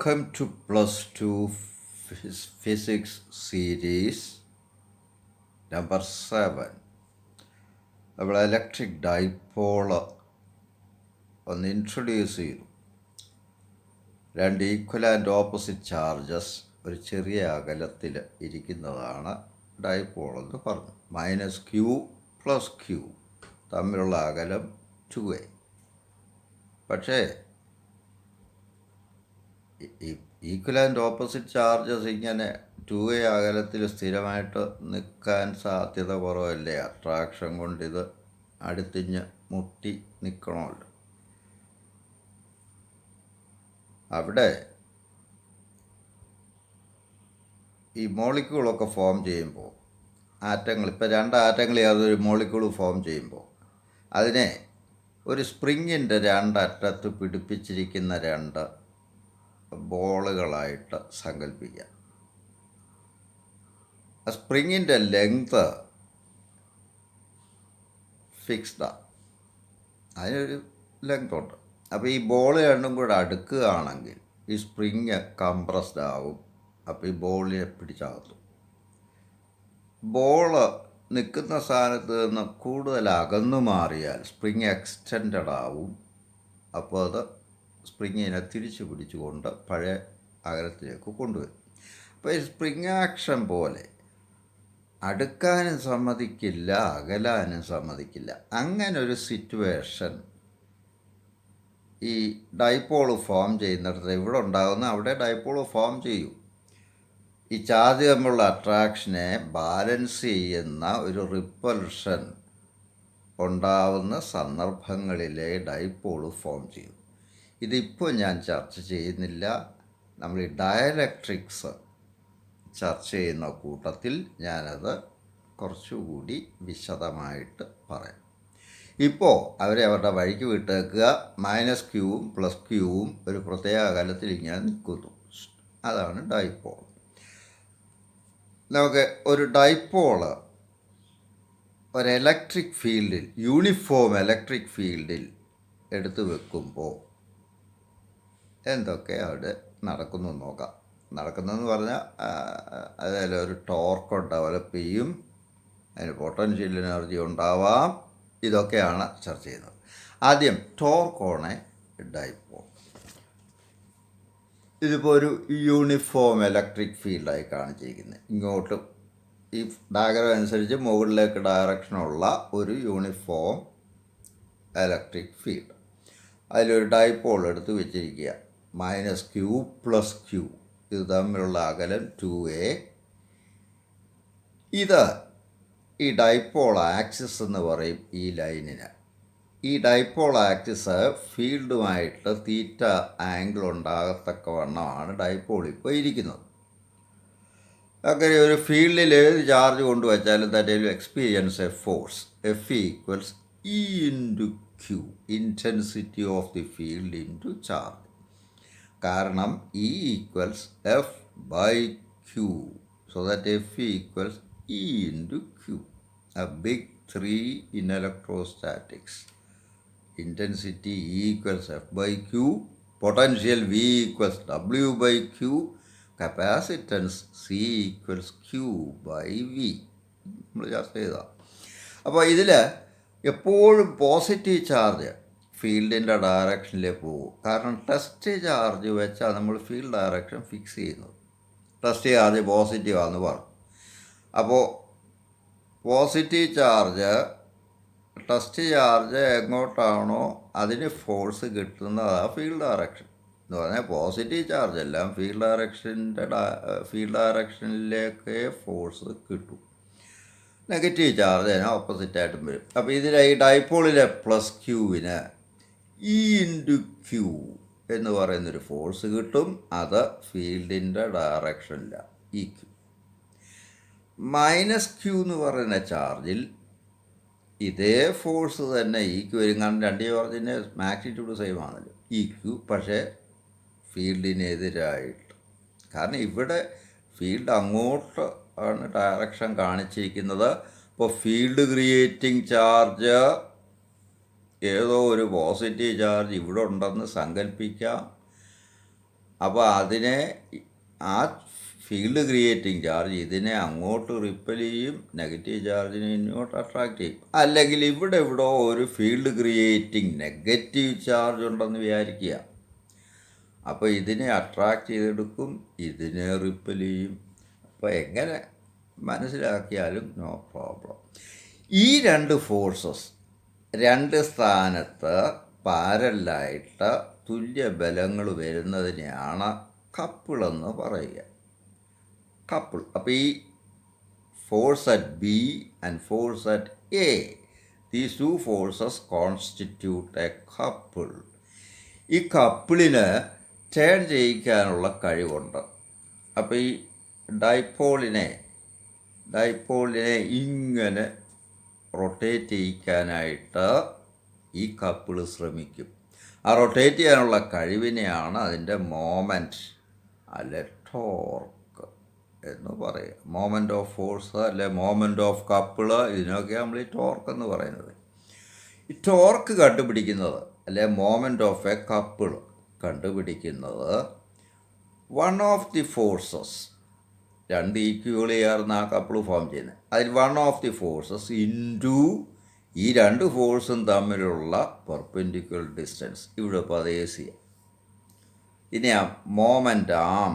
Welcome to plus 2 physics series number 7. നമ്മൾ electric dipole ഒന്ന് introduce ചെയ്തു. രണ്ട് ഈക്വൽ ആൻഡ് ഓപ്പോസിറ്റ് ചാർജസ് ഒരു ചെറിയ അകലത്തിൽ ഇരിക്കുന്നതാണ് ഡൈപോൾ എന്ന് പറഞ്ഞു. -q + q തമ്മിലുള്ള അകലം 2a. പക്ഷേ ഈക്വൽ ആൻഡ് ഓപ്പോസിറ്റ് ചാർജസ് ഇങ്ങനെ 2a അകലത്തിൽ സ്ഥിരമായിട്ട് നിൽക്കാൻ സാധ്യത കുറവല്ലേ? അട്രാക്ഷൻ കൊണ്ട് ഇത് അടുത്തിഞ്ഞ് മുട്ടി നിൽക്കണമല്ലോ. അവിടെ ഈ മോളിക്യൂളൊക്കെ ഫോം ചെയ്യുമ്പോൾ ആറ്റങ്ങൾ, ഇപ്പോൾ രണ്ട് ആറ്റങ്ങൾ യാതൊരു മോളിക്യൂൾ ഫോം ചെയ്യുമ്പോൾ അതിനെ ഒരു സ്പ്രിങ്ങിൻ്റെ രണ്ടറ്റത്ത് പിടിപ്പിച്ചിരിക്കുന്ന രണ്ട് ബോളുകളായിട്ട് സങ്കല്പിക്കാം. ആ സ്പ്രിങ്ങിൻ്റെ ലെങ്ത് ഫിക്സ്ഡാണ്, അതിനൊരു ലെങ്ത് ഉണ്ട്. അപ്പോൾ ഈ ബോൾ രണ്ടും കൂടെ അടുക്കുകയാണെങ്കിൽ ഈ സ്പ്രിങ് കംപ്രസ്ഡ് ആവും. അപ്പോൾ ഈ ബോളിനെ പിടിച്ചകത്തു. ബോള് നിൽക്കുന്ന സ്ഥാനത്ത് നിന്ന് കൂടുതൽ അകന്നു മാറിയാൽ സ്പ്രിങ് എക്സ്റ്റെൻഡഡ് ആവും. അപ്പോൾ അത് സ്പ്രിങ്ങിനെ തിരിച്ചു പിടിച്ചുകൊണ്ട് പഴയ അകലത്തിലേക്ക് കൊണ്ടുവരും. അപ്പോൾ ഈ സ്പ്രിങ് ആക്ഷൻ പോലെ അടുക്കാനും സമ്മതിക്കില്ല, അകലാനും സമ്മതിക്കില്ല. അങ്ങനൊരു സിറ്റുവേഷൻ ഈ ഡൈപോള് ഫോം ചെയ്യുന്നിടത്ത് ഇവിടെ ഉണ്ടാകുന്ന അവിടെ ഡൈപോള് ഫോം ചെയ്യും. ഈ ചാർജ് തമ്മിലുള്ള അട്രാക്ഷനെ ബാലൻസ് ചെയ്യുന്ന ഒരു റിപ്പൽഷൻ ഉണ്ടാവുന്ന സന്ദർഭങ്ങളിലെ ഡൈപോള് ഫോം ചെയ്യും. ഇതിപ്പോൾ ഞാൻ ചർച്ച ചെയ്യുന്നില്ല. നമ്മൾ ഈ ഡയലക്ട്രിക്സ് ചർച്ച ചെയ്യുന്ന കൂട്ടത്തിൽ ഞാനത് കുറച്ചുകൂടി വിശദമായിട്ട് പറയാം. ഇപ്പോൾ അവരെ അവരുടെ വഴിക്ക് വിട്ടേക്കുക. -qയും +qയും ഒരു പ്രത്യേക അകലത്തിൽ ഇങ്ങനെ നിൽക്കുന്നു. അതാണ് ഡൈപോൾ. നമുക്ക് ഒരു ഡൈപോള് ഒരു ഇലക്ട്രിക് ഫീൽഡിൽ, യൂണിഫോം ഇലക്ട്രിക് ഫീൽഡിൽ എടുത്തു വെക്കുമ്പോൾ എന്തൊക്കെ അവിടെ നടക്കുന്നു നോക്കാം. നടക്കുന്നതെന്ന് പറഞ്ഞാൽ അതിൽ ഒരു ടോർക്ക് ഡെവലപ്പ് ചെയ്യും, അതിന് പൊട്ടൻഷ്യൽ എനർജി ഉണ്ടാവാം. ഇതൊക്കെയാണ് ചർച്ച ചെയ്യുന്നത്. ആദ്യം ടോർക്ക് ഓൺ എ ഡൈപോൾ. ഇതിപ്പോൾ ഒരു യൂണിഫോം ഇലക്ട്രിക് ഫീൽഡായി കാണിച്ചിരിക്കുന്നത്. ഇങ്ങോട്ടും ഈ ഡയഗ്രം അനുസരിച്ച് മുകളിലേക്ക് ഡയറക്ഷനുള്ള ഒരു യൂണിഫോം ഇലക്ട്രിക് ഫീൽഡ്. അതിലൊരു ഡൈപോൾ എടുത്ത് വെച്ചിരിക്കുക. -q + q ഇത് തമ്മിലുള്ള അകലം 2a. ഇത് ഈ ഡൈപോൾ ആക്സിസ് എന്ന് പറയും ഈ ലൈനിന്. ഈ ഡൈപോൾ ആക്സിസ് ഫീൽഡുമായിട്ട് തീറ്റ ആംഗിൾ ഉണ്ടാകത്തക്കവണ്ണമാണ് ഡൈപോൾ ഇപ്പോൾ ഇരിക്കുന്നത്. അങ്ങനെ ഒരു ഫീൽഡിൽ ഏത് ചാർജ് കൊണ്ടുവച്ചാലും തന്നെ experience a force F = E × Q, intensity of the field into charge. കാരണം E = F/Q, so that F = E × Q. A big 3 in electrostatics. Intensity E = F/Q, potential V = W/Q, capacitance C = Q/V. നമ്മൾ ചർച്ച ചെയ്തതാണ്. അപ്പോൾ ഇതിൽ എപ്പോഴും positive charge ഫീൽഡിൻ്റെ ഡയറക്ഷനിലേക്ക് പോകും. കാരണം test charge വെച്ചാൽ നമ്മൾ ഫീൽഡ് ഡയറക്ഷൻ ഫിക്സ് ചെയ്യുന്നത്. ടെസ്റ്റ് ചാർജ് പോസിറ്റീവാണെന്ന് പറഞ്ഞു. അപ്പോൾ പോസിറ്റീവ് ചാർജ്, ടെസ്റ്റ് ചാർജ് എങ്ങോട്ടാണോ അതിന് ഫോഴ്സ് കിട്ടുന്നതാണ് ഫീൽഡ് ഡയറക്ഷൻ എന്ന് പറഞ്ഞാൽ. പോസിറ്റീവ് ചാർജ് എല്ലാം ഫീൽഡ് ഡയറക്ഷനിലേക്ക് ഫോഴ്സ് കിട്ടും. നെഗറ്റീവ് ചാർജ് അതിന് ഓപ്പോസിറ്റായിട്ടും വരും. അപ്പോൾ ഇതിലെ ഈ ഡൈപോളിലെ +qന് E × Q എന്ന് പറയുന്നൊരു ഫോഴ്സ് കിട്ടും. അത് ഫീൽഡിൻ്റെ ഡയറക്ഷനിലാണ് EQ. -q എന്ന് പറയുന്ന ചാർജിൽ ഇതേ ഫോഴ്സ് തന്നെ EQ വരും. കാരണം രണ്ട് ചാർജിൻ്റെ മാഗ്നിറ്റ്യൂഡ് സെയിം ആണല്ലോ EQ, പക്ഷേ ഫീൽഡിനെതിരായിട്ട്. കാരണം ഇവിടെ ഫീൽഡ് അങ്ങോട്ട് ആണ് ഡയറക്ഷൻ കാണിച്ചിരിക്കുന്നത്. ഇപ്പോൾ ഫീൽഡ് ക്രിയേറ്റിംഗ് ചാർജ് ഏതോ ഒരു പോസിറ്റീവ് ചാർജ് ഇവിടെ ഉണ്ടെന്ന് സങ്കല്പിക്കാം. അപ്പോൾ അതിനെ ആ ഫീൽഡ് ക്രിയേറ്റിംഗ് ചാർജ് ഇതിനെ അങ്ങോട്ട് റിപ്പൽ ചെയ്യും, നെഗറ്റീവ് ചാർജിനെ ഇങ്ങോട്ട് അട്രാക്റ്റ് ചെയ്യും. അല്ലെങ്കിൽ ഇവിടെ ഒരു ഫീൽഡ് ക്രിയേറ്റിംഗ് നെഗറ്റീവ് ചാർജ് ഉണ്ടെന്ന് വിചാരിക്കുക. അപ്പോൾ ഇതിനെ അട്രാക്റ്റ് ചെയ്തെടുക്കും, ഇതിനെ റിപ്പൽ ചെയ്യും. അപ്പോൾ എങ്ങനെ മനസ്സിലാക്കിയാലും നോ പ്രോബ്ലം. ഈ രണ്ട് ഫോഴ്സസ് രണ്ട് സ്ഥാനത്ത് പാരലായിട്ട് തുല്യ ബലങ്ങൾ വരുന്നതിനെയാണ് കപ്പിളെന്ന് പറയുക. കപ്പിൾ. അപ്പോൾ ഈ force at B and force at A, these two forces constitute A couple. ഈ കപ്പിളിന് ടേൺ ചെയ്യിക്കാനുള്ള കഴിവുണ്ട്. അപ്പോൾ ഈ ഡൈപോളിനെ ഇങ്ങനെ റൊട്ടേറ്റ് ചെയ്യിക്കാനായിട്ട് ഈ കപ്പിൾ ശ്രമിക്കും. ആ റൊട്ടേറ്റ് ചെയ്യാനുള്ള കഴിവിനെയാണ് അതിൻ്റെ മോമെൻറ്റ് അല്ലെ ടോർക്ക് എന്ന് പറയുക. മോമെൻറ്റ് ഓഫ് ഫോഴ്സ് അല്ലെ മോമെൻറ്റ് ഓഫ് കപ്പിള്, ഇതിനൊക്കെ നമ്മൾ ഈ ടോർക്ക് എന്ന് പറയുന്നത്. ഈ ടോർക്ക് കണ്ടുപിടിക്കുന്നത് അല്ലെ മോമെൻറ്റ് ഓഫ് എ കപ്പിൾ കണ്ടുപിടിക്കുന്നത് വൺ ഓഫ് ദി ഫോഴ്സസ്, രണ്ട് ഈക്വൽ ചേർന്ന് ആ കപ്പിൾ ഫോം ചെയ്യുന്നത്, അതിൽ one of the forces into ഈ രണ്ട് ഫോഴ്സും തമ്മിലുള്ള പെർപെൻഡിക്കുലർ ഡിസ്റ്റൻസ്. ഇവിടെ ഇപ്പോൾ അത് എ സി. ഇനി ആ മോമെൻ്റ് ആം,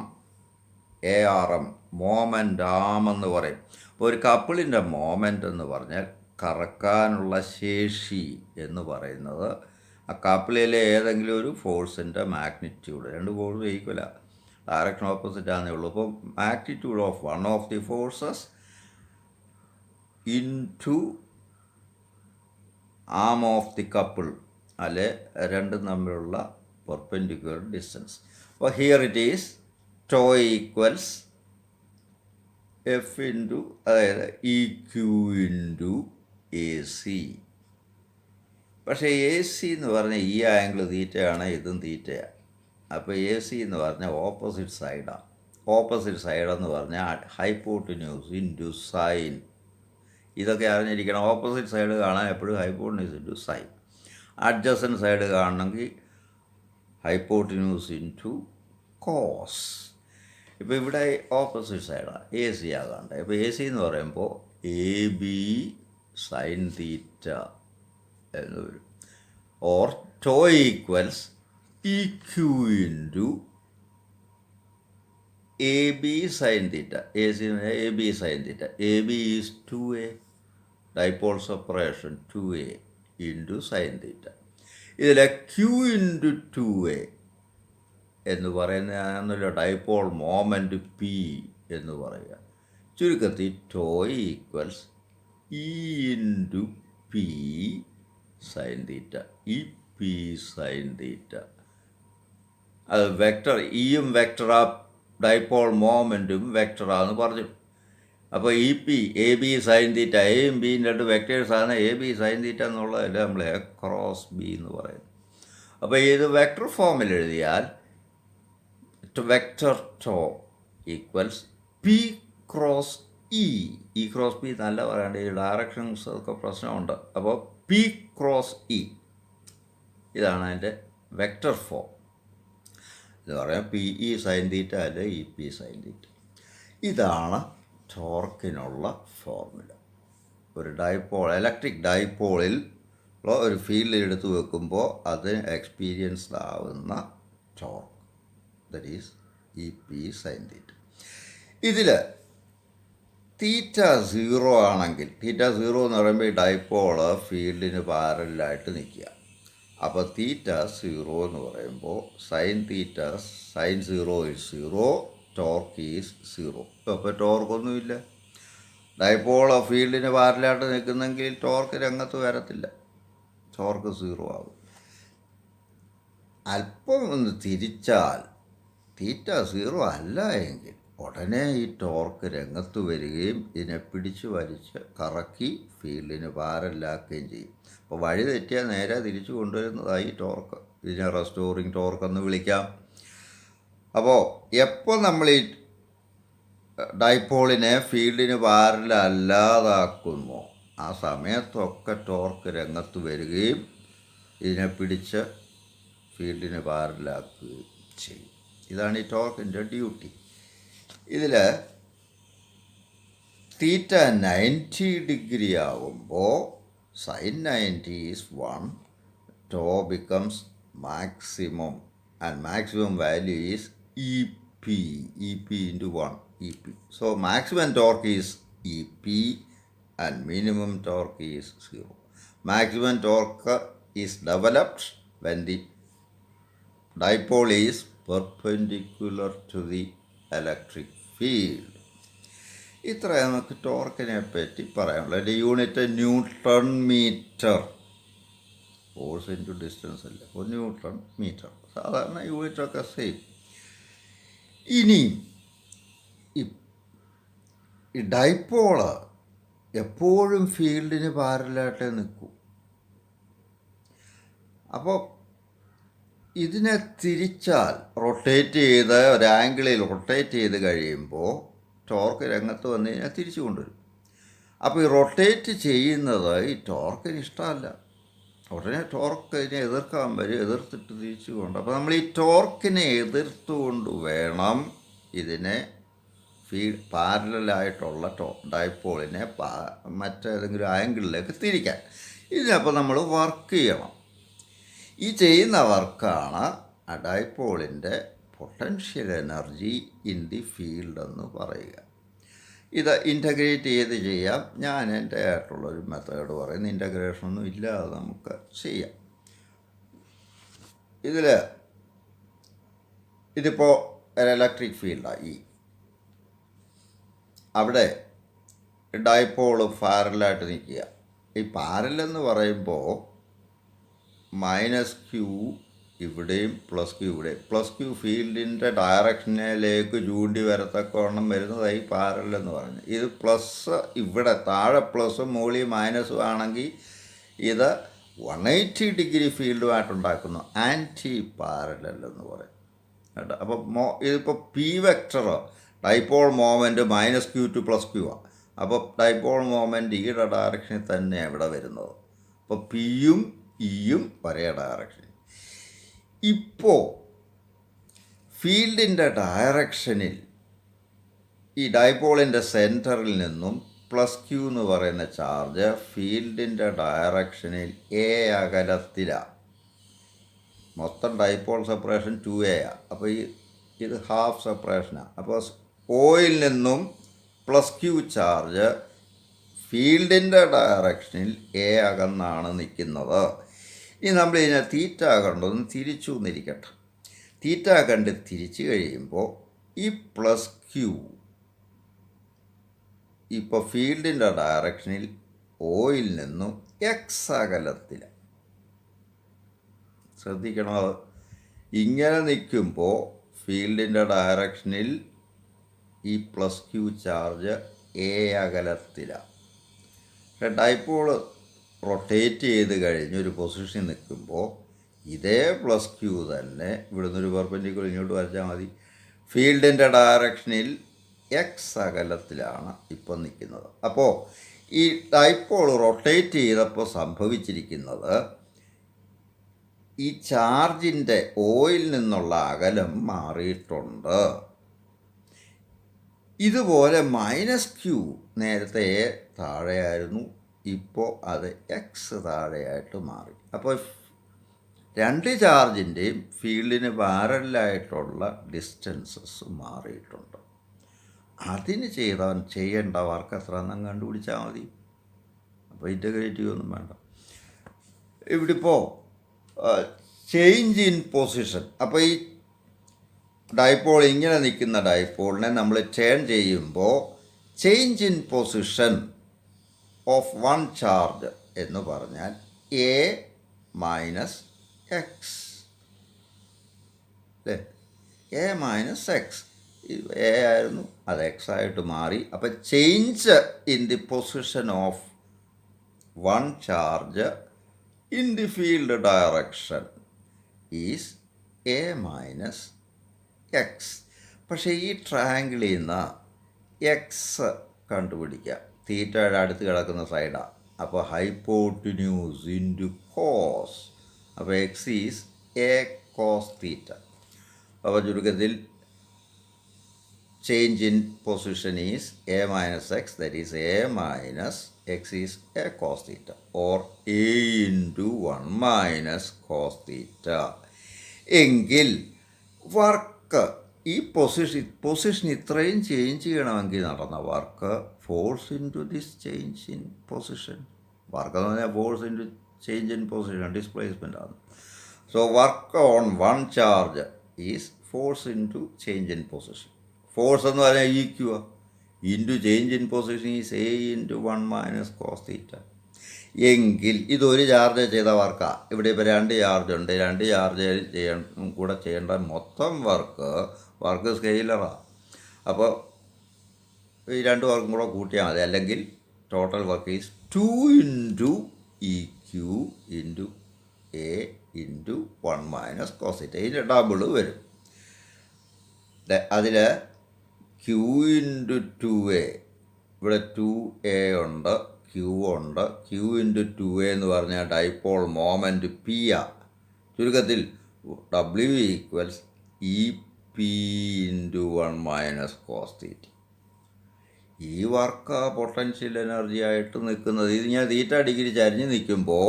ARM, മോമെൻ്റ് ആം എന്ന് പറയും. അപ്പോൾ ഒരു കപ്പിളിൻ്റെ മോമെൻ്റ് എന്ന് പറഞ്ഞാൽ കറക്കാനുള്ള ശേഷി എന്ന് പറയുന്നത് ആ കപ്പിളിലെ ഏതെങ്കിലും ഒരു ഫോഴ്സിൻ്റെ മാഗ്നിറ്റ്യൂഡ്. രണ്ട് ഫോഴ്സ് ഈക്വലാണ്, ഡയറക്ഷൻ ഓപ്പോസിറ്റ് ആണെന്നേ ഉള്ളൂ. അപ്പോൾ magnitude of one of the forces into arm of the couple അല്ലെ രണ്ടും തമ്മിലുള്ള പെർപെൻഡിക്കുലർ ഡിസ്റ്റൻസ്. അപ്പോൾ here it is tau equals F into, അതായത് E Q into A C. പക്ഷേ എ സി എന്ന് പറഞ്ഞാൽ ഈ ആംഗിൾ തീറ്റയാണ്, ഇതും തീറ്റയാണ്. അപ്പോൾ എ സി എന്ന് പറഞ്ഞാൽ ഓപ്പോസിറ്റ് സൈഡാണ്. ഓപ്പോസിറ്റ് സൈഡെന്ന് പറഞ്ഞാൽ ഹൈപ്പോട്ടിന്യൂസ് ഇൻറ്റു സൈൻ. ഇതൊക്കെ അറിഞ്ഞിരിക്കണം. ഓപ്പോസിറ്റ് സൈഡ് കാണാൻ എപ്പോഴും hypotenuse into sine. Adjacent side കാണണമെങ്കിൽ ഹൈപ്പോട്ടിന്യൂസ് ഇൻറ്റു കോസ്. ഇപ്പോൾ ഇവിടെ ഓപ്പോസിറ്റ് സൈഡാണ്, എ സി ആകാണ്ട്. ഇപ്പോൾ എ സി എന്ന് പറയുമ്പോൾ എ ബി സൈൻ തീറ്റ എന്ന് വരും. Or tau equals E Q into A B sine theta. A C A B sine theta. A B is 2a, dipole separation 2a into sine theta. ഇതിലെ q into 2a എന്ന് പറയുന്നതാണല്ലോ dipole moment P എന്ന് പറയുക. ചുരുക്കത്തിൽ tau equals E into P sine theta, E P sine theta. അത് vector, ഇയും വെക്ടറാ, dipole മോമെൻറ്റും വെക്ടറാന്ന് പറഞ്ഞു. അപ്പോൾ E P A B sine theta, എയും ബിയും രണ്ട് വെക്ടേഴ്സാണ്. എ ബി സൈൻ തീറ്റ എന്നുള്ളതല്ല നമ്മൾ എ ക്രോസ് ബി എന്ന് പറയുന്നത്. അപ്പോൾ ഇത് വെക്ടർ ഫോമിൽ എഴുതിയാൽ vector tau equals P cross E. E cross P നല്ല പറയേണ്ട, ഈ ഡയറക്ഷൻസ് ഒക്കെ പ്രശ്നമുണ്ട്. അപ്പോൾ പി ക്രോസ് ഇ, ഇതാണ് അതിൻ്റെ വെക്ടർ ഫോം. എന്ന് പറയാം പി ഇ സൈൻ തീറ്റ അല്ലെ ഇ പി സൈൻ തീറ്റ. ഇതാണ് ടോർക്കിനുള്ള ഫോർമുല. ഒരു ഡൈപോൾ, ഇലക്ട്രിക് ഡൈപോളിൽ ഒരു ഫീൽഡ് എടുത്തു വെക്കുമ്പോൾ അതിന് എക്സ്പീരിയൻസ്ഡ് ആവുന്ന torque, that is E P sine തീറ്റ. ഇതിൽ തീറ്റ 0 ആണെങ്കിൽ, തീറ്റ 0 എന്ന് പറയുമ്പോൾ ഈ ഡൈപോള് ഫീൽഡിന് പാരലായിട്ട് നിൽക്കുക. അപ്പോൾ തീറ്റ 0 എന്ന് പറയുമ്പോൾ sine theta sine 0 is 0, torque is 0. അപ്പോൾ ടോർക്കൊന്നുമില്ല. ഡൈപോള് ഫീൽഡിന് പാരലായിട്ട് നിൽക്കുന്നെങ്കിൽ ടോർക്ക് രംഗത്ത് വരത്തില്ല, ടോർക്ക് 0 ആകും. അല്പം ഒന്ന് തിരിച്ചാൽ തീറ്റ 0 അല്ല എങ്കിൽ ഉടനെ ഈ ടോർക്ക് രംഗത്ത് വരികയും ഇതിനെ പിടിച്ച് വലിച്ച് കറക്കി ഫീൽഡിന് പാരലാക്കുകയും ചെയ്യും. അപ്പോൾ വഴി തെറ്റിയാൽ നേരെ തിരിച്ചു കൊണ്ടുവരുന്നതായി ടോർക്ക്. ഇതിനെ റെസ്റ്റോറിങ് ടോർക്ക് എന്ന് വിളിക്കാം. അപ്പോൾ എപ്പോൾ നമ്മൾ ഈ ഡൈപോളിനെ ഫീൽഡിന് പാരലല്ലാതാക്കുന്നു ആ സമയത്തൊക്കെ ടോർക്ക് രംഗത്ത് വരികയും ഇതിനെ പിടിച്ച് ഫീൽഡിന് പാരലാക്കുകയും ചെയ്യും. ഇതാണ് ഈ ടോർക്കിൻ്റെ ഡ്യൂട്ടി. ഇതിൽ തീറ്റ 90 ഡിഗ്രി ആകുമ്പോൾ sine 90 is 1, tau becomes maximum and maximum value is EP into 1 EP. So maximum torque is EP and minimum torque is 0. Maximum torque is developed when the dipole is perpendicular to the electric field. ഇത്രയും നമുക്ക് ടോർക്കിനെ പറ്റി പറയാനുള്ളത്. അതിൻ്റെ unit newton metre, force into distance അല്ല, ഒരു newton metre. സാധാരണ യൂണിറ്റൊക്കെ same. ഇനിയും ഈ ഡൈപ്പോള് എപ്പോഴും ഫീൽഡിന് പാരലായിട്ടേ നിൽക്കൂ. അപ്പോൾ ഇതിനെ തിരിച്ചാൽ റൊട്ടേറ്റ് ചെയ്ത് ഒരു ആംഗിളിൽ റൊട്ടേറ്റ് ചെയ്ത് കഴിയുമ്പോൾ ടോർക്ക് രംഗത്ത് വന്നു കഴിഞ്ഞാൽ തിരിച്ചു കൊണ്ടുവരും. അപ്പോൾ ഈ റൊട്ടേറ്റ് ചെയ്യുന്നത് ഈ ടോർക്കിന് ഇഷ്ടമല്ല. ഉടനെ ടോർക്കിനെ എതിർക്കാൻ വരും, എതിർത്തിട്ട് തിരിച്ചു കൊണ്ട്. അപ്പോൾ നമ്മൾ ഈ ടോർക്കിനെ എതിർത്തുകൊണ്ട് വേണം ഇതിനെ പാരലായിട്ടുള്ള ഡൈപ്പോളിനെ മറ്റേതെങ്കിലും ആംഗിളിലേക്ക് തിരിക്കാൻ. ഇതിനപ്പോൾ നമ്മൾ വർക്ക് ചെയ്യണം. ഈ ചെയ്യുന്ന വർക്കാണ് ആ ഡൈപ്പോളിൻ്റെ potential energy in the field എന്ന് പറയുക. ഇത് ഇൻ്റഗ്രേറ്റ് ചെയ്ത് ചെയ്യാം. ഞാൻ എൻ്റെ ആയിട്ടുള്ളൊരു മെത്തേഡ് പറയുന്നത് ഇൻ്റഗ്രേഷനൊന്നും ഇല്ലാതെ നമുക്ക് ചെയ്യാം. ഇതിപ്പോൾ ഒരു ഇലക്ട്രിക് ഫീൽഡാണ്. അവിടെ ഡൈപ്പോള് പാരലായിട്ട് നിൽക്കുക. ഈ പാരലെന്ന് പറയുമ്പോൾ -Q ഇവിടെയും +Q ഇവിടെയും. +Q ഫീൽഡിൻ്റെ ഡയറക്ഷനിലേക്ക് ചൂണ്ടി വരത്തക്കവണ്ണം വരുന്നതായി പാരലെന്ന് പറഞ്ഞു. ഇത് പ്ലസ് ഇവിടെ താഴെ പ്ലസും മുകളിൽ മൈനസും ആണെങ്കിൽ ഇത് 180 ഡിഗ്രി ഫീൽഡുമായിട്ടുണ്ടാക്കുന്നു ആൻറ്റി പാരലൽ എന്ന് പറയും കേട്ടോ. അപ്പോൾ ഇതിപ്പോൾ P vector dipole moment -Q to +Q ആണ്. അപ്പോൾ ഡൈപോൾ മോമെൻറ്റ് ഈയുടെ ഡയറക്ഷനിൽ തന്നെയാണ് ഇവിടെ വരുന്നത്. അപ്പോൾ പിയും ഇയും ഒരേ ഡയറക്ഷനിൽ. ഇപ്പോൾ ഫീൽഡിൻ്റെ ഡയറക്ഷനിൽ ഈ ഡൈപോളിൻ്റെ സെൻറ്ററിൽ നിന്നും +Q എന്ന് പറയുന്ന ചാർജ് ഫീൽഡിൻ്റെ ഡയറക്ഷനിൽ A അകലത്തിലാണ്. മൊത്തം ഡൈപോൾ സെപ്പറേഷൻ 2A ആണ്. അപ്പോൾ ഇത് ഹാഫ് സെപ്പറേഷനാണ്. അപ്പോൾ Oയിൽ നിന്നും +Q ചാർജ് ഫീൽഡിൻ്റെ ഡയറക്ഷനിൽ A അകന്നാണ് നിൽക്കുന്നത്. ഇനി നമ്മൾ ഇതിനെ തീറ്റ കണ്ടൊന്ന് തിരിച്ചു എന്നിരിക്കട്ടെ. തീറ്റ കണ്ട് തിരിച്ചു കഴിയുമ്പോൾ ഈ +Q ഇപ്പോൾ ഫീൽഡിൻ്റെ ഡയറക്ഷനിൽ Oയിൽ നിന്നും X അകലത്തിലാണ്. ശ്രദ്ധിക്കണം, അത് ഇങ്ങനെ നിൽക്കുമ്പോൾ ഫീൽഡിൻ്റെ ഡയറക്ഷനിൽ ഈ +Q ചാർജ് A അകലത്തിലാണ്. ഡൈപോള് റൊട്ടേറ്റ് ചെയ്ത് കഴിഞ്ഞ് ഒരു പൊസിഷനിൽ നിൽക്കുമ്പോൾ ഇതേ +Q തന്നെ ഇവിടുന്ന് ഒരു പെർപെൻഡിക്കുലർ ഇങ്ങോട്ട് വരച്ചാൽ മതി. ഫീൽഡിൻ്റെ ഡയറക്ഷനിൽ X അകലത്തിലാണ് ഇപ്പം നിൽക്കുന്നത്. അപ്പോൾ ഈ ഡൈപോൾ റൊട്ടേറ്റ് ചെയ്തപ്പോൾ സംഭവിച്ചിരിക്കുന്നത് ഈ ചാർജിൻ്റെ Oയിൽ നിന്നുള്ള അകലം മാറിയിട്ടുണ്ട്. ഇതുപോലെ -Q നേരത്തെ താഴെയായിരുന്നു, ഇപ്പോൾ അത് X താഴെയായിട്ട് മാറി. അപ്പോൾ രണ്ട് ചാർജിൻ്റെയും ഫീൽഡിന് പാരലായിട്ടുള്ള ഡിസ്റ്റൻസസ് മാറിയിട്ടുണ്ട്. അതിന് ചെയ്യേണ്ട വർക്ക് എത്രയെന്നും കണ്ടുപിടിച്ചാൽ മതി. അപ്പോൾ ഇൻ്റഗ്രേറ്റീവ് ഒന്നും വേണ്ട. ഇവിടെ ഇപ്പോൾ ചേഞ്ച് ഇൻ പൊസിഷൻ. അപ്പോൾ ഈ ഡൈപോൾ ഇങ്ങനെ നിൽക്കുന്ന ഡൈപോളിനെ നമ്മൾ ടേൺ ചെയ്യുമ്പോൾ change in position of one charge എന്ന് പറഞ്ഞാൽ A - X അല്ലേ. A - X A ആയിരുന്നു, അത് X ആയിട്ട് മാറി. അപ്പോൾ change in the position of one charge in the field direction is A - X. പക്ഷേ ഈ ട്രയാങ്കിളിൽ നിന്ന് എക്സ് കണ്ടുപിടിക്കാം. തീറ്റയുടെ അടുത്ത് കിടക്കുന്ന സൈഡാണ്. അപ്പോൾ ഹൈപ്പോട്ടിന്യൂസ് ഇൻറ്റു കോസ്. അപ്പോൾ X ഈസ് A cos തീറ്റ. അപ്പോൾ ചുരുക്കത്തിൽ change in position is a minus x, that is a minus x is a cos theta, or a into 1 minus cos theta. എങ്കിൽ വർക്ക് ഈ പൊസിഷൻ ഇത്രയും change ചെയ്യണമെങ്കിൽ നടന്ന work force into this change in position. Work എന്ന് പറഞ്ഞാൽ force into change in position, displacement ആണ്. So work on one charge is force into change in position. Force എന്ന് പറഞ്ഞാൽ EQ into change in position is A into 1 minus cos theta. എങ്കിൽ ഇതൊരു charge ചെയ്ത വർക്കാണ്. ഇവിടെ ഇപ്പോൾ 2 charge ഉണ്ട്. 2 ചാർജ് കൂടെ ചെയ്യേണ്ട മൊത്തം വർക്ക് സ്കെയിലറാണ്. അപ്പോൾ ഈ 2 വർക്കും കൂടെ കൂട്ടിയാൽ മതി. അല്ലെങ്കിൽ total work is 2 into E Q into A into 1 minus cos theta. ഇതിൻ്റെ ഡബിൾ വരും. അതിൽ ക്യൂ ഇൻറ്റു 2a, ഇവിടെ 2a ഉണ്ട്, ക്യൂ ഉണ്ട്. ക്യൂ ഇൻറ്റു 2a എന്ന് പറഞ്ഞാൽ ഡൈപോൾ മോമെൻറ്റ് പി ആ. ചുരുക്കത്തിൽ W equals E P into 1 minus cos theta. ഈ വർക്ക് പൊട്ടൻഷ്യൽ എനർജി ആയിട്ട് നിൽക്കുന്നത്. ഇത് ഞാൻ തീറ്റ ഡിഗ്രി ചരിഞ്ഞ് നിൽക്കുമ്പോൾ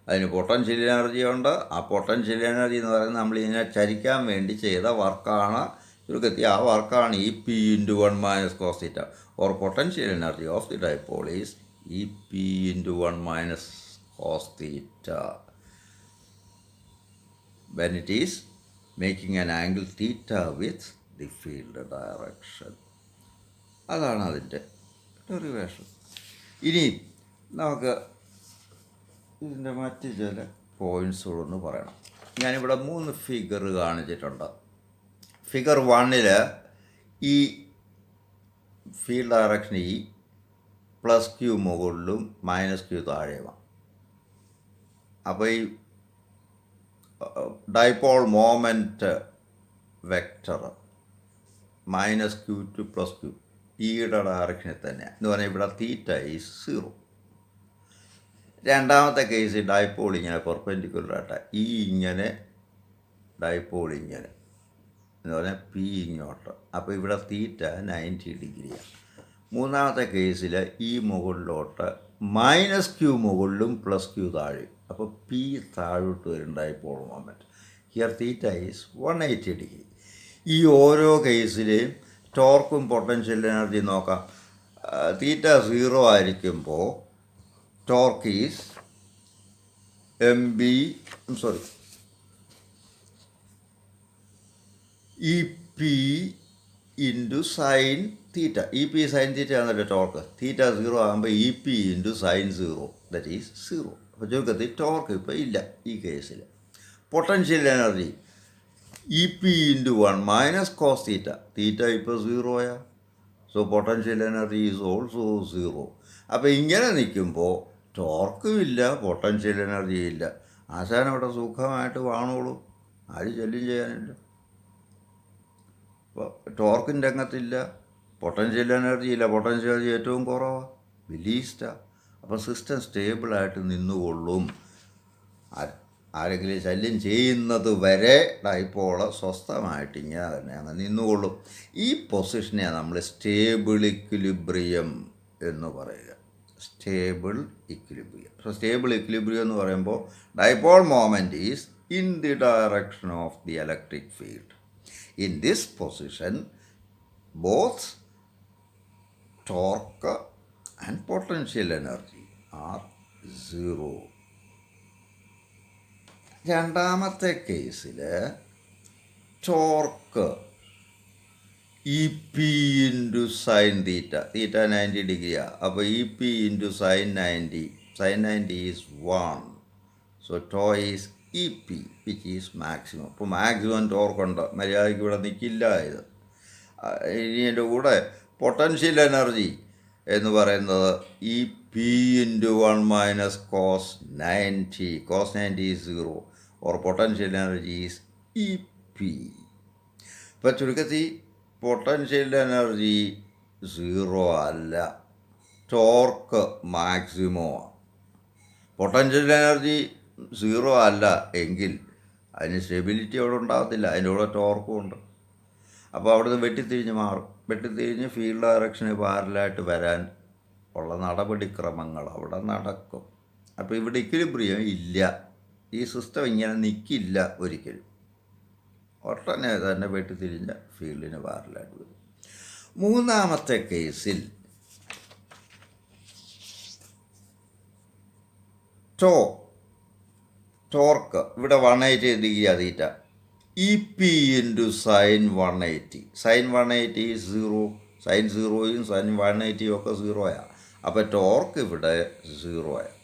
അതിന് പൊട്ടൻഷ്യൽ എനർജി ഉണ്ട്. ആ പൊട്ടൻഷ്യൽ എനർജി എന്ന് പറയുന്നത് നമ്മളിതിനെ ചരിക്കാൻ വേണ്ടി ചെയ്ത വർക്കാണ്. ചുരുക്കത്തിൽ ആ വർക്കാണ് E P into 1 minus cos theta, or potential energy of the dipole is E P into 1 minus cos theta when it is making an angle theta with the field direction. അതാണ് അതിൻ്റെ ഡെറിവേഷൻ. ഇനി നമുക്ക് ഇതിൻ്റെ മറ്റ് ചില പോയിൻറ്റ്സുകളൊന്ന് പറയണം. ഞാനിവിടെ 3 figure കാണിച്ചിട്ടുണ്ട്. ഫിഗർ 1 ഈ ഫീൽഡ് ഡയറക്ഷൻ ഈ പ്ലസ് ക്യൂ മുകളിലും മൈനസ് ക്യൂ താഴെയുമാണ്. അപ്പോൾ ഈ dipole moment vector minus Q to plus Q ഈയുടെ ഡയറക്ഷനിൽ തന്നെ എന്ന് പറഞ്ഞാൽ ഇവിടെ തീറ്റ ഈസ് 0. രണ്ടാമത്തെ കേസ് ഡൈപോൾ ഇങ്ങനെ പെർപെൻഡിക്കുലറായിട്ട് ഈ ഇങ്ങനെ ഡൈപോൾ ഇങ്ങനെ എന്ന് പറഞ്ഞാൽ പി ഇങ്ങോട്ട്. അപ്പോൾ ഇവിടെ തീറ്റ 90 ഡിഗ്രിയാണ്. മൂന്നാമത്തെ കേസിൽ ഈ മുകളിലോട്ട് മൈനസ് ക്യൂ മുകളിലും പ്ലസ് ക്യൂ താഴെ. അപ്പോൾ പി താഴോട്ട് വരും dipole moment. Here theta is 180 degree. ഈ ഓരോ കേസിലെയും ടോർക്കും പൊട്ടൻഷ്യൽ എനർജി നോക്കാം. തീറ്റ 0 ആയിരിക്കുമ്പോൾ torque is E P into sine theta. E P sine theta ആണല്ലോ ടോർക്ക്. തീറ്റ 0 ആകുമ്പോൾ E P into sine 0, that is 0. അപ്പോൾ ചുരുക്കത്തിൽ ടോർക്ക് ഇപ്പോൾ ഇല്ല ഈ കേസിൽ. Potential energy E P into 1 minus cos theta. Theta ഇപ്പോൾ 0 so potential energy is also 0. അപ്പോൾ ഇങ്ങനെ നിൽക്കുമ്പോൾ ടോർക്കും ഇല്ല, പൊട്ടൻഷ്യൽ എനർജി ഇല്ല. ആശാൻ അവിടെ സുഖമായിട്ട് വാണോളൂ, ആരും ശല്യം ചെയ്യാനില്ല. അപ്പോൾ ടോർക്കിൻ്റെ രംഗത്തില്ല, പൊട്ടൻഷ്യൽ എനർജി ഇല്ല. പൊട്ടൻഷ്യൽ എനർജി ഏറ്റവും കുറവാണ്, ലീസ്റ്റാണ്. അപ്പോൾ സിസ്റ്റം സ്റ്റേബിളായിട്ട് നിന്നുകൊള്ളും. ആരെങ്കിലും ശല്യം ചെയ്യുന്നത് വരെ ഡൈപോള് സ്വസ്ഥമായിട്ട് ഇങ്ങനെ തന്നെ അങ്ങ് നിന്നുകൊള്ളും. ഈ പൊസിഷനെ നമ്മൾ സ്റ്റേബിൾ ഇക്വിലിബ്രിയം എന്ന് പറയുക. Stable equilibrium. So stable equilibrium എന്ന് പറയുമ്പോൾ dipole moment is in the direction of the electric field. In this position, both torque and potential energy are 0. രണ്ടാമത്തെ കേസിൽ torque E P into sine theta. Theta 90 ഡിഗ്രിയാണ്. അപ്പോൾ E P into sine 90. Sine 90 is 1. So tau is E P which is maximum. ഇപ്പോൾ maximum ടോർക്കുണ്ട്, മര്യാദയ്ക്ക് ഇവിടെ നിൽക്കില്ല ഇത്. ഇനി എൻ്റെ കൂടെ പൊട്ടൻഷ്യൽ എനർജി എന്ന് പറയുന്നത് E P into 1 minus cos 90. Cos 90 is 0, or potential energy is E P. ഇപ്പോൾ ചുരുക്കത്തിൽ പൊട്ടൻഷ്യൽ എനർജി 0 അല്ല, ടോർക്ക് മാക്സിമമാണ്. പൊട്ടൻഷ്യൽ എനർജി 0 അല്ല എങ്കിൽ അതിന് സ്റ്റെബിലിറ്റി അവിടെ ഉണ്ടാകത്തില്ല, അതിൻ്റെ കൂടെ ടോർക്കും ഉണ്ട്. അപ്പോൾ അവിടുന്ന് വെട്ടിത്തിരിഞ്ഞ് മാറും. വെട്ടിത്തിരിഞ്ഞ് ഫീൽഡ് ഡയറക്ഷന് പാരലായിട്ട് വരാൻ ഉള്ള നടപടിക്രമങ്ങൾ അവിടെ നടക്കും. അപ്പോൾ ഇവിടെ ഇക്വിലിബ്രിയം ഇല്ല. ഈ സിസ്റ്റം ഇങ്ങനെ നിൽക്കില്ല ഒരിക്കലും. ഒട്ടനെ തന്നെ വെട്ടിത്തിരിഞ്ഞ ഫീൽഡിന് പാരലായിട്ട് വരും. മൂന്നാമത്തെ കേസിൽ ടോർക്ക് ഇവിടെ 180 degree theta E P into sine 180. Sine 180 0, sine 0യും സൈൻ 180 ഒക്കെ 0യാണ്. അപ്പോൾ ടോർക്ക് ഇവിടെ 0യാണ്.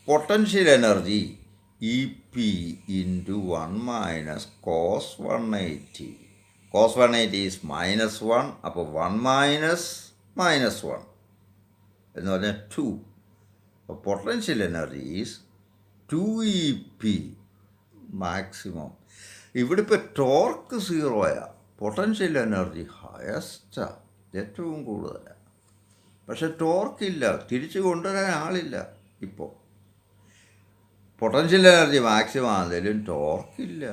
Potential energy E P into 1 minus cos 180. Cos 180 is -1. അപ്പോൾ 1 മൈനസ് -1 എന്ന് പറഞ്ഞാൽ 2. അപ്പോൾ potential energy is 2EP maximum. ഇവിടെ ഇപ്പോൾ ടോർക്ക് 0യാണ്, പൊട്ടൻഷ്യൽ എനർജി ഹയസ്റ്റാണ്, ഏറ്റവും കൂടുതലാണ്. പക്ഷെ ടോർക്കില്ല, തിരിച്ചു കൊണ്ടുവരാൻ ആളില്ല. ഇപ്പോൾ പൊട്ടൻഷ്യൽ എനർജി മാക്സിമം ആണെങ്കിലും ടോർക്കില്ല,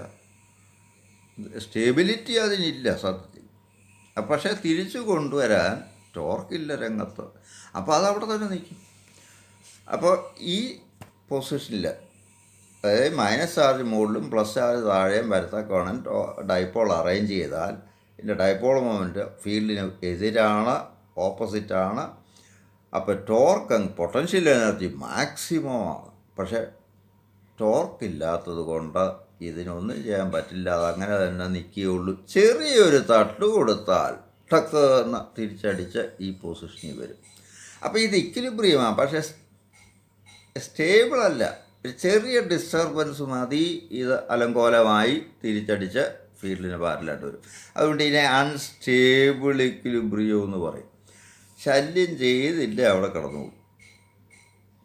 സ്റ്റെബിലിറ്റി അതിനില്ല സത്യത്തിൽ. പക്ഷേ തിരിച്ചു കൊണ്ടുവരാൻ ടോർക്കില്ല രംഗത്ത്. അപ്പോൾ അതവിടെ തന്നെ നിൽക്കും. അപ്പോൾ ഈ പൊസിഷനിൽ, അതായത് മൈനസ് ചാർജ് മുകളിലും പ്ലസ് ചാർജ് താഴെയും വരത്തക്കോണം ഡൈപോൾ അറേഞ്ച് ചെയ്താൽ ഇതിൻ്റെ ഡൈപോൾ മൊമെൻറ്റ് ഫീൽഡിന് എതിരാണ്, ഓപ്പോസിറ്റാണ്. അപ്പോൾ ടോർക്ക് പൊട്ടൻഷ്യൽ എനർജി മാക്സിമമാണ്. പക്ഷേ ടോർക്ക് ഇല്ലാത്തത് കൊണ്ട് ഇതിനൊന്നും ചെയ്യാൻ പറ്റില്ല, അതങ്ങനെ തന്നെ നിൽക്കുകയുള്ളൂ. ചെറിയൊരു തട്ട് കൊടുത്താൽ ടക്ക് എന്ന് തിരിച്ചടിച്ച് ഈ പൊസിഷനിൽ വരും. അപ്പോൾ ഇത് ഇക്വിലിബ്രിയമാണ്, പക്ഷേ സ്റ്റേബിളല്ല. ഒരു ചെറിയ ഡിസ്റ്റർബൻസ് മതി ഇത് അലങ്കോലമായി തിരിച്ചടിച്ച് ഫീൽഡിന് പാരലായിട്ട് വരും. അതുകൊണ്ട് ഇതിനെ അൺസ്റ്റേബിൾ ഇക്വിലിബ്രിയം എന്ന് പറയും. ശല്യം ചെയ്തില്ല, അവിടെ കിടന്നുപോകും.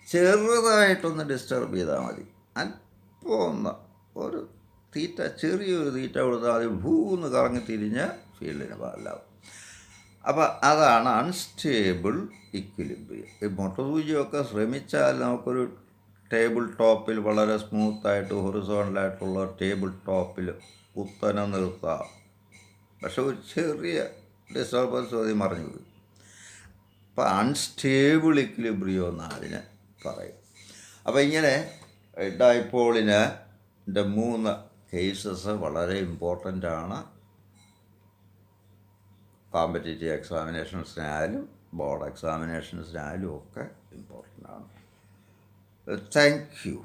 ചെറുതായിട്ടൊന്ന് ഡിസ്റ്റർബ് ചെയ്താൽ മതി, അല്പം ഒന്ന് ഒരു തീറ്റ, ചെറിയൊരു തീറ്റ കൊടുത്താൽ അത് ഭൂന്ന് കറങ്ങി തിരിഞ്ഞ് ഫീൽഡിന് പാരലാവും. അപ്പോൾ അതാണ് അൺസ്റ്റേബിൾ ഇക്വിലിബ്രിയം. ഈ മൊട്ടസൂചിയൊക്കെ ശ്രമിച്ചാൽ നമുക്കൊരു ടേബിൾ ടോപ്പിൽ വളരെ സ്മൂത്തായിട്ട് ഹൊറിസോണ്ടലായിട്ടുള്ള ടേബിൾ ടോപ്പിൽ കുത്തനെ നിർത്താം. പക്ഷെ ഒരു ചെറിയ ഡിസ്റ്റർബൻസ് മതി മറിഞ്ഞു വരും. അപ്പോൾ അൺസ്റ്റേബിൾ ഇക്വിലിബ്രിയം എന്ന് അതിന് പറയും. അപ്പോൾ ഇങ്ങനെ ഡൈപോളിന് 3 കേസസ് വളരെ ഇമ്പോർട്ടൻ്റ് ആണ്. കോമ്പറ്റേറ്റീവ് എക്സാമിനേഷൻസിനായാലും ബോർഡ് എക്സാമിനേഷൻസിനായാലും ഒക്കെ ഇമ്പോർട്ടൻ്റ് ആണ്. Thank you.